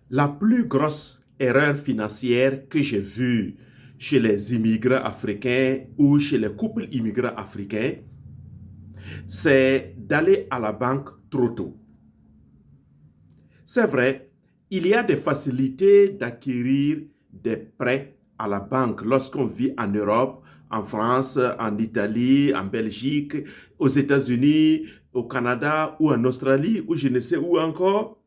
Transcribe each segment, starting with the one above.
La plus grosse erreur financière que j'ai vue chez les immigrants africains ou chez les couples immigrants africains, c'est d'aller à la banque trop tôt. C'est vrai, il y a des facilités d'acquérir des prêts à la banque lorsqu'on vit en Europe, en France, en Italie, en Belgique, aux États-Unis, au Canada ou en Australie ou je ne sais où encore.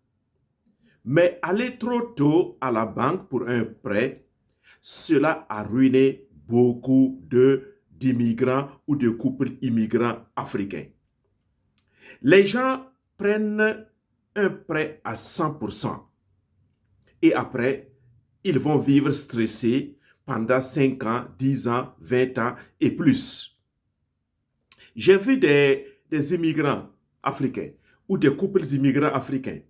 Mais aller trop tôt à la banque pour un prêt, cela a ruiné beaucoup d'immigrants ou de couples immigrants africains. Les gens prennent un prêt à 100% et après, ils vont vivre stressés pendant 5 ans, 10 ans, 20 ans et plus. J'ai vu des immigrants africains ou des couples immigrants africains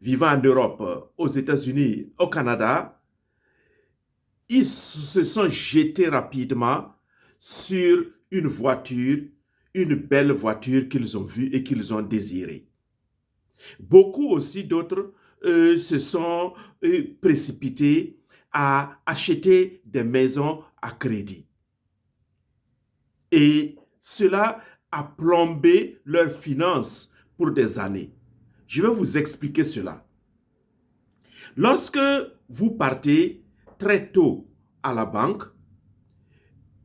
vivant en Europe, aux États-Unis, au Canada. Ils se sont jetés rapidement sur une voiture, une belle voiture qu'ils ont vue et qu'ils ont désirée. Beaucoup aussi d'autres se sont précipités à acheter des maisons à crédit. Et cela a plombé leurs finances pour des années. Je vais vous expliquer cela. Lorsque vous partez très tôt à la banque,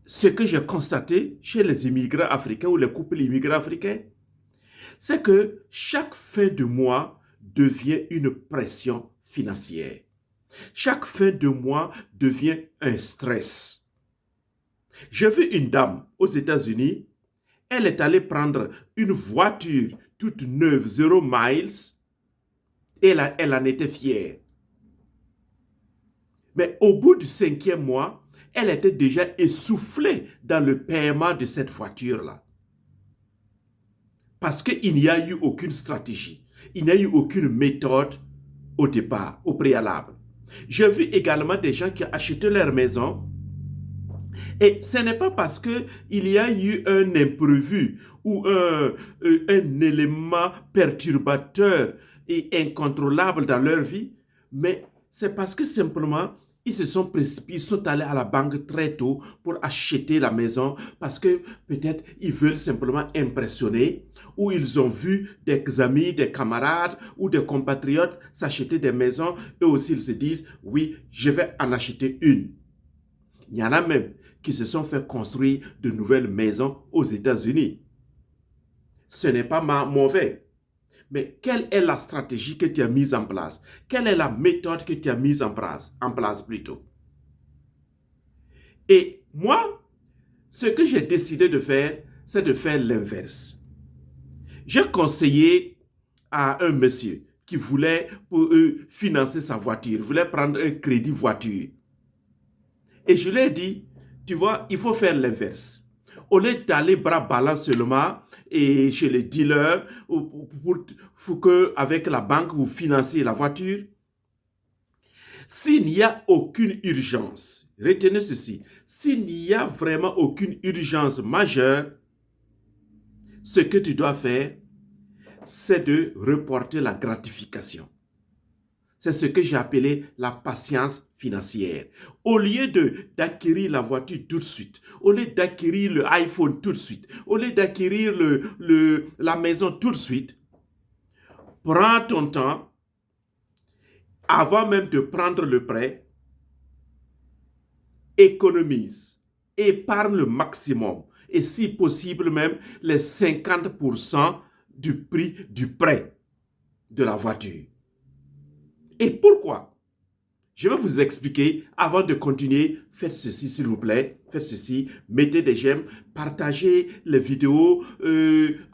ce que j'ai constaté chez les immigrants africains ou les couples immigrants africains, c'est que chaque fin de mois devient une pression financière. Chaque fin de mois devient un stress. J'ai vu une dame aux États-Unis, elle est allée prendre une voiture toute neuve, 0 miles, et elle en était fière. Mais au bout du 5e mois, elle était déjà essoufflée dans le paiement de cette voiture-là. Parce qu'il n'y a eu aucune stratégie, il n'y a eu aucune méthode au départ, au préalable. J'ai vu également des gens qui achètent leur maison et ce n'est pas parce qu'il y a eu un imprévu ou un élément perturbateur et incontrôlable dans leur vie, mais c'est parce que simplement ils se sont précipités, ils sont allés à la banque très tôt pour acheter la maison parce que peut-être ils veulent simplement impressionner ou ils ont vu des amis, des camarades ou des compatriotes s'acheter des maisons. Eux aussi, ils se disent, oui, je vais en acheter une. Il y en a même qui se sont fait construire de nouvelles maisons aux États-Unis. Ce n'est pas mauvais. Mais quelle est la stratégie que tu as mise en place? Quelle est la méthode que tu as mise en place plutôt? Et moi, ce que j'ai décidé de faire, c'est de faire l'inverse. J'ai conseillé à un monsieur qui voulait financer sa voiture, voulait prendre un crédit voiture. Et je lui ai dit, tu vois, il faut faire l'inverse. Au lieu d'aller bras ballants seulement et chez les dealers pour que avec la banque vous financiez la voiture, s'il n'y a aucune urgence, retenez ceci, s'il n'y a vraiment aucune urgence majeure, ce que tu dois faire, c'est de reporter la gratification. C'est ce que j'ai appelé la patience financière. Au lieu d'acquérir la voiture tout de suite, au lieu d'acquérir le iPhone tout de suite, au lieu d'acquérir la maison tout de suite, prends ton temps avant même de prendre le prêt, économise, épargne le maximum et si possible même les 50% du prix du prêt de la voiture. Et pourquoi? Je vais vous expliquer avant de continuer. Faites ceci s'il vous plaît. Faites ceci. Mettez des j'aime. Partagez les vidéos.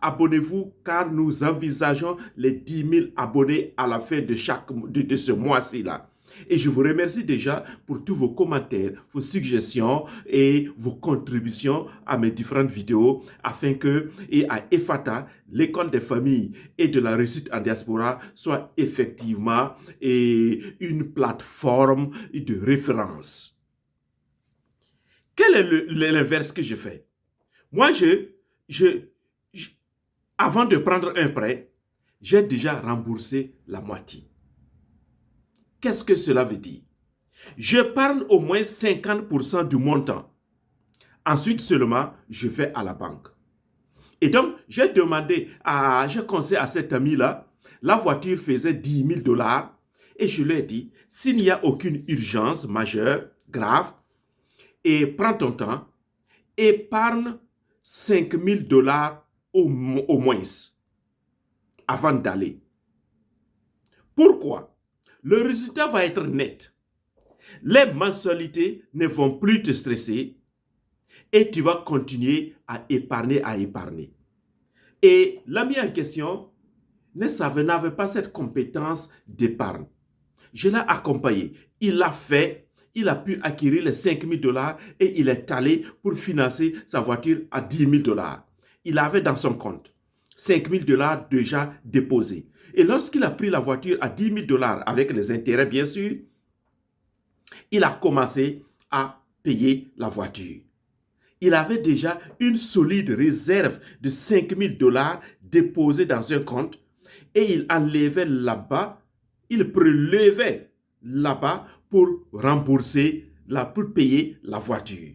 Abonnez-vous car nous envisageons les 10 000 abonnés à la fin de ce mois-ci là. Et je vous remercie déjà pour tous vos commentaires, vos suggestions et vos contributions à mes différentes vidéos afin que, et à EFATA, l'école des familles et de la réussite en diaspora, soit effectivement une plateforme de référence. Quel est l'inverse que je fais? Moi, avant de prendre un prêt, j'ai déjà remboursé la moitié. Qu'est-ce que cela veut dire? Je parle au moins 50% du montant. Ensuite seulement, je vais à la banque. Et donc, j'ai conseillé à cet ami-là, la voiture faisait 10 000 $ et je lui ai dit, s'il n'y a aucune urgence majeure, grave, et prends ton temps, épargne 5 000 $ au moins avant d'aller. Pourquoi? Le résultat va être net. Les mensualités ne vont plus te stresser et tu vas continuer à épargner, à épargner. Et l'ami en question n'avait pas cette compétence d'épargne. Je l'ai accompagné. Il l'a fait. Il a pu acquérir les 5 000 $ et il est allé pour financer sa voiture à 10 000 $. Il avait dans son compte 5 000 $ déjà déposés. Et lorsqu'il a pris la voiture à 10 000 $ avec les intérêts, bien sûr, il a commencé à payer la voiture. Il avait déjà une solide réserve de 5 000 $ déposée dans un compte et il enlevait là-bas, il prélevait là-bas pour rembourser, pour payer la voiture.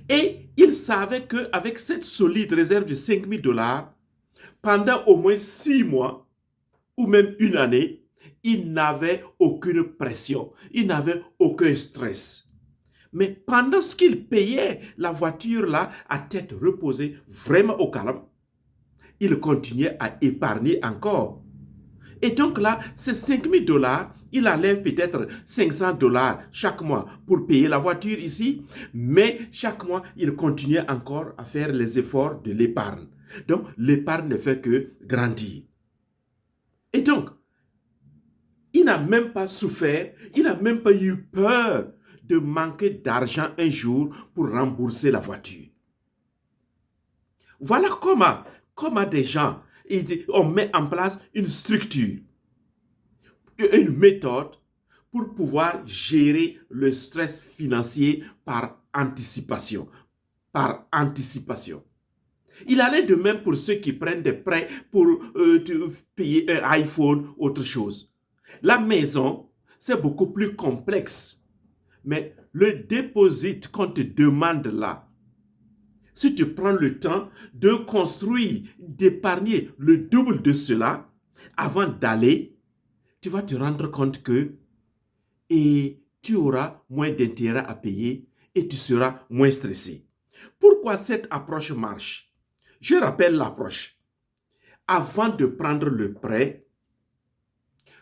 Et il savait qu'avec cette solide réserve de 5 000 $, pendant au moins 6 mois ou même une année, il n'avait aucune pression, il n'avait aucun stress. Mais pendant ce qu'il payait la voiture là à tête reposée, vraiment au calme, il continuait à épargner encore. Et donc là, ces 5 000 $, il enlève peut-être 500 $ chaque mois pour payer la voiture ici, mais chaque mois, il continuait encore à faire les efforts de l'épargne. Donc, l'épargne ne fait que grandir. Et donc, il n'a même pas souffert, il n'a même pas eu peur de manquer d'argent un jour pour rembourser la voiture. Voilà comment des gens, on met en place une structure, une méthode pour pouvoir gérer le stress financier par anticipation. Par anticipation. Il allait de même pour ceux qui prennent des prêts pour payer un iPhone, autre chose. La maison, c'est beaucoup plus complexe. Mais le dépôt qu'on te demande là, si tu prends le temps de construire, d'épargner le double de cela, avant d'aller, tu vas te rendre compte que tu auras moins d'intérêt à payer et tu seras moins stressé. Pourquoi cette approche marche? Je rappelle l'approche. Avant de prendre le prêt,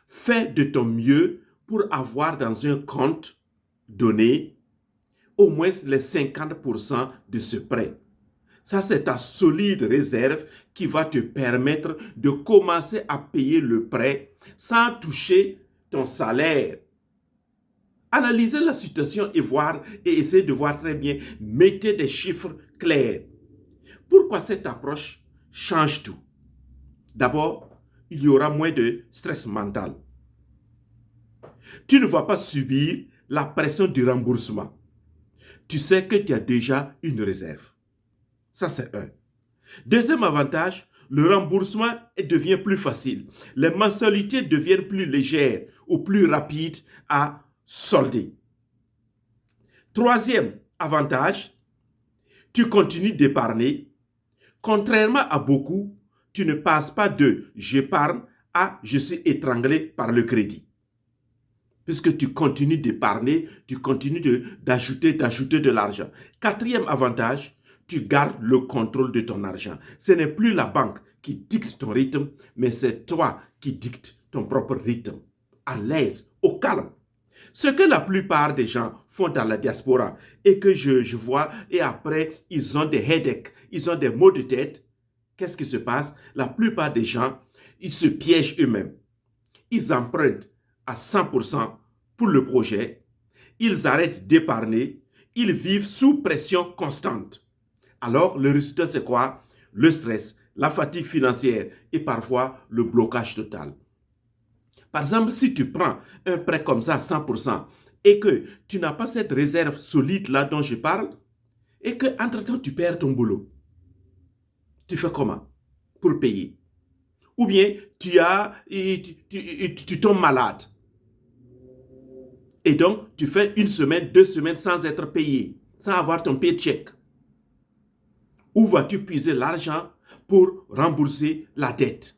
fais de ton mieux pour avoir dans un compte donné au moins les 50% de ce prêt. Ça, c'est ta solide réserve qui va te permettre de commencer à payer le prêt sans toucher ton salaire. Analysez la situation et essayez de voir très bien. Mettez des chiffres clairs. Pourquoi cette approche change tout? D'abord, il y aura moins de stress mental. Tu ne vas pas subir la pression du remboursement. Tu sais que tu as déjà une réserve. Ça, c'est un. Deuxième avantage, le remboursement devient plus facile. Les mensualités deviennent plus légères ou plus rapides à solder. Troisième avantage, tu continues d'épargner. Contrairement à beaucoup, tu ne passes pas de j'épargne à je suis étranglé par le crédit. Puisque tu continues d'épargner, tu continues d'ajouter de l'argent. Quatrième avantage, tu gardes le contrôle de ton argent. Ce n'est plus la banque qui dicte ton rythme, mais c'est toi qui dictes ton propre rythme. À l'aise, au calme. Ce que la plupart des gens font dans la diaspora et que je vois, et après, ils ont des headaches, ils ont des maux de tête. Qu'est-ce qui se passe? La plupart des gens, ils se piègent eux-mêmes. Ils empruntent à 100% pour le projet. Ils arrêtent d'épargner. Ils vivent sous pression constante. Alors, le résultat, c'est quoi? Le stress, la fatigue financière et parfois le blocage total. Par exemple, si tu prends un prêt comme ça à 100% et que tu n'as pas cette réserve solide là dont je parle et qu'entre-temps tu perds ton boulot, tu fais comment pour payer? Ou bien tu tombes malade. Et donc, tu fais 1 semaine, 2 semaines sans être payé, sans avoir ton paycheck. Où vas-tu puiser l'argent pour rembourser la dette?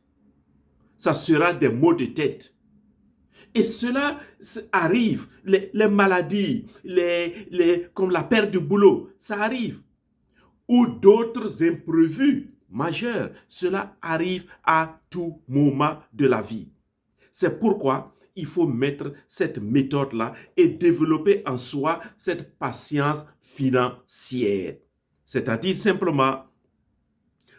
Ça sera des maux de tête. Et cela arrive, les maladies, comme la perte du boulot, ça arrive. Ou d'autres imprévus majeurs, cela arrive à tout moment de la vie. C'est pourquoi il faut mettre cette méthode-là et développer en soi cette patience financière. C'est-à-dire simplement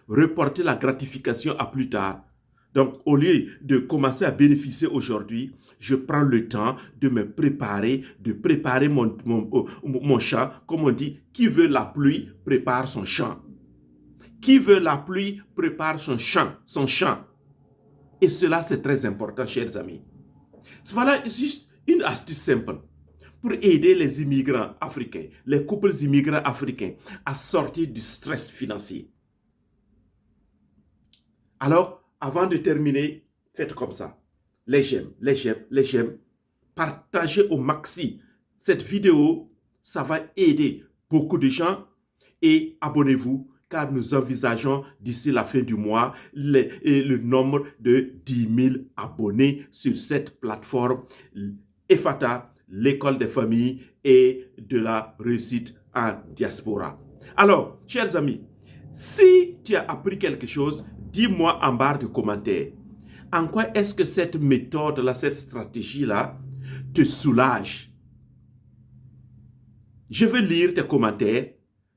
reporter la gratification à plus tard. Donc, au lieu de commencer à bénéficier aujourd'hui, je prends le temps de me préparer, de préparer mon champ. Comme on dit, qui veut la pluie prépare son champ. Qui veut la pluie prépare son champ. Et cela, c'est très important, chers amis. Voilà juste une astuce simple pour aider les immigrants africains, les couples immigrants africains à sortir du stress financier. Alors, avant de terminer, faites comme ça. Les j'aime. Partagez au maxi cette vidéo. Ça va aider beaucoup de gens. Et abonnez-vous, car nous envisageons d'ici la fin du mois le nombre de 10 000 abonnés sur cette plateforme EFATA, l'école des familles et de la réussite en diaspora. Alors, chers amis, si tu as appris quelque chose, dis-moi en barre de commentaires. En quoi est-ce que cette méthode-là, cette stratégie-là, te soulage? Je veux lire tes commentaires,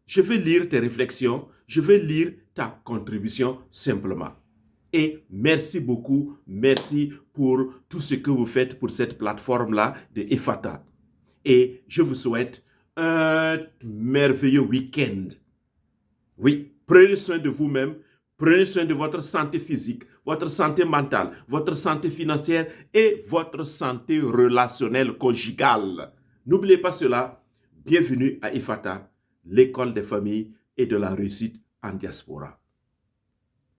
je veux lire tes réflexions, je veux lire ta contribution simplement. Et merci beaucoup, merci pour tout ce que vous faites pour cette plateforme-là de EFATA. Et je vous souhaite un merveilleux week-end. Oui, prenez soin de vous-même, prenez soin de votre santé physique, votre santé mentale, votre santé financière et votre santé relationnelle conjugale. N'oubliez pas cela. Bienvenue à EFATA, l'école des familles et de la réussite en diaspora.